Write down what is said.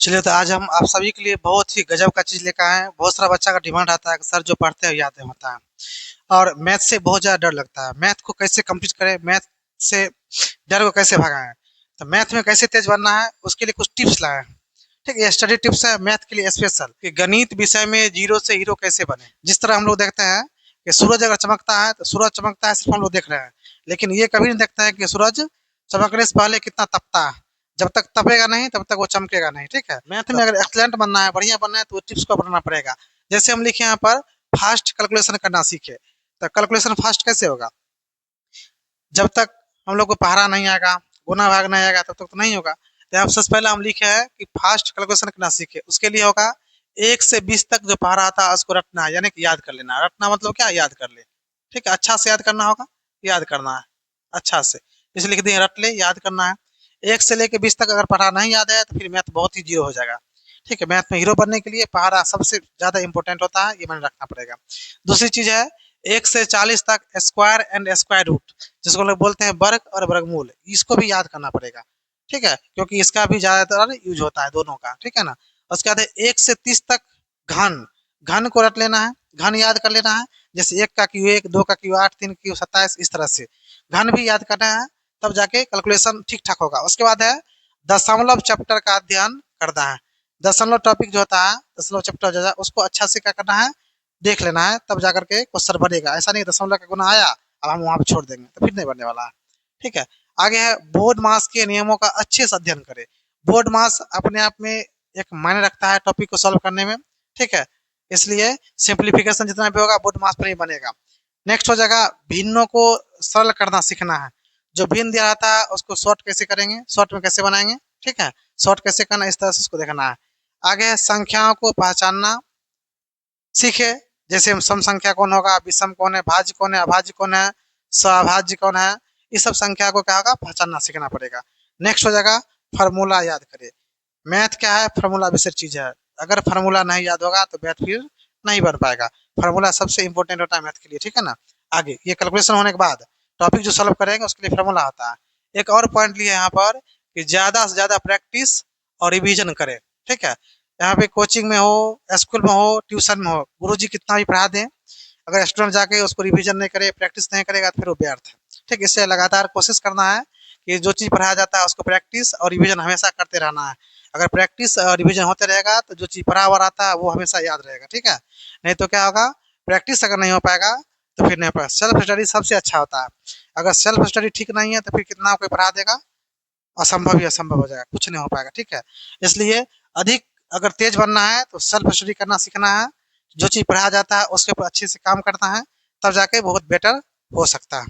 चलिए तो आज हम आप सभी के लिए बहुत ही गजब का चीज़ लेकर आए हैं। बहुत सारा बच्चा का डिमांड आता है कि सर जो पढ़ते हैं याद नहीं होता है और मैथ से बहुत ज़्यादा डर लगता है। मैथ को कैसे कंप्लीट करें, मैथ से डर को कैसे भगाएं। तो मैथ में कैसे तेज बनना है उसके लिए कुछ टिप्स लाए हैं। ठीक है, ये स्टडी टिप्स है मैथ के लिए स्पेशल कि गणित विषय में जीरो से हीरो कैसे बने। जिस तरह हम लोग देखते हैं कि सूरज अगर चमकता है तो सूरज चमकता है सिर्फ हम लोग देख रहे हैं, लेकिन ये कभी नहीं देखते हैं कि सूरज चमकने से पहले कितना तपता है। जब तक तपेगा नहीं तब तक वो चमकेगा नहीं। ठीक है, मैथ में अगर एक्सलेंट बनना है, बढ़िया बनना है तो टिप्स को अपनाना पड़ेगा। जैसे हम लिखे यहाँ पर फास्ट कैलकुलेशन करना सीखे, तो कैलकुलेशन फास्ट कैसे होगा। जब तक हम लोग को पहाड़ा नहीं आएगा, गुना भाग नहीं आएगा, तब तक तो नहीं होगा। तो यहाँ सबसे पहले हम लिखे हैं कि फास्ट कैलकुलेशन करना सीखे। उसके लिए होगा 1 से 20 तक जो पहाड़ा आता है उसको रटना है, यानी कि याद कर लेना। रटना मतलब क्या, याद कर ले। ठीक है, अच्छा से याद करना होगा, याद करना है अच्छा से। इसलिए लिख दिए रट ले, याद करना है। 1 से लेके 20 तक अगर पढ़ा नहीं याद है तो फिर मैथ बहुत ही जीरो हो जाएगा। ठीक है, मैथ में हीरो बनने के लिए पहाड़ा सबसे ज्यादा इंपॉर्टेंट होता है, ये मैंने रखना पड़ेगा। दूसरी चीज है 1 से 40 तक स्क्वायर एंड स्क्वायर रूट, जिसको लोग बोलते हैं वर्ग और वर्गमूल, इसको भी याद करना पड़ेगा। ठीक है, क्योंकि इसका भी ज्यादातर यूज होता है दोनों का। ठीक है ना। उसके बाद 1 से 30 तक घन, घन को रट लेना है, घन याद कर लेना है। जैसे 1 का क्यू 1, 2 का क्यू 8, 3 का क्यू 27, इस तरह से घन भी याद करना है, तब जाके कैलकुलेशन ठीक ठाक होगा। उसके बाद है दशमलव चैप्टर का अध्ययन करना है। दशमलव टॉपिक जो होता है, दशमलव चैप्टर जो है उसको अच्छा से क्या करना है, देख लेना है, तब जाकर के क्वेश्चन बनेगा। ऐसा नहीं दशमलव का गुना आया अब हम वहां पे छोड़ देंगे तो फिर नहीं बनने वाला है। ठीक है, आगे है बोर्ड मास के नियमों का अच्छे से अध्ययन करें। बोर्ड मास अपने आप में एक मायने रखता है टॉपिक को सॉल्व करने में। ठीक है, इसलिए सिंप्लीफिकेशन जितना भी होगा बोर्ड मास पर ही बनेगा। नेक्स्ट हो जाएगा भिन्नों को सरल करना सीखना है। जो भिन्न दिया रहता है उसको शॉर्ट कैसे करेंगे, शॉर्ट में कैसे बनाएंगे। ठीक है, शॉर्ट कैसे करना, इस तरह से उसको देखना है। आगे है संख्याओं को पहचानना सीखे। जैसे सम संख्या कौन होगा, विषम कौन है, भाज्य कौन है, अभाज्य कौन है, सभाज्य कौन है, इस सब संख्या को क्या होगा, पहचानना सीखना पड़ेगा। नेक्स्ट हो जाएगा फार्मूला याद करे। मैथ क्या है, फार्मूला बेस्ड चीज है। अगर फार्मूला नहीं याद होगा तो मैथ फिर नहीं बन पाएगा। फार्मूला सबसे इंपॉर्टेंट होता है मैथ के लिए। ठीक है ना। आगे ये कैलकुलेशन होने के बाद टॉपिक जो सॉल्व करेंगे उसके लिए फार्मूला होता है। एक और पॉइंट लिया है यहाँ पर कि ज्यादा से ज्यादा प्रैक्टिस और रिवीजन करें। ठीक है, यहाँ पे कोचिंग में हो, स्कूल में हो, ट्यूशन में हो, गुरुजी कितना भी पढ़ा दें, अगर स्टूडेंट जाके उसको रिवीजन नहीं करे, प्रैक्टिस नहीं करेगा तो फिर वो व्यर्थ है। ठीक, इससे लगातार कोशिश करना है कि जो चीज़ पढ़ाया जाता है उसको प्रैक्टिस और रिवीजन हमेशा करते रहना है। अगर प्रैक्टिस और रिवीजन होते रहेगा तो जो चीज़ पढ़ा हुआ रहता है वो हमेशा याद रहेगा। ठीक है, नहीं तो क्या होगा, प्रैक्टिस अगर नहीं हो पाएगा तो फिर नहीं पढ़ा। सेल्फ स्टडी सबसे अच्छा होता है। अगर सेल्फ स्टडी ठीक नहीं है तो फिर कितना कोई पढ़ा देगा, असंभव ही असंभव हो जाएगा, कुछ नहीं हो पाएगा। ठीक है, इसलिए अधिक अगर तेज बनना है तो सेल्फ स्टडी करना सीखना है। जो चीज़ पढ़ाया जाता है उसके ऊपर अच्छे से काम करना है, तब जाके बहुत बेटर हो सकता है।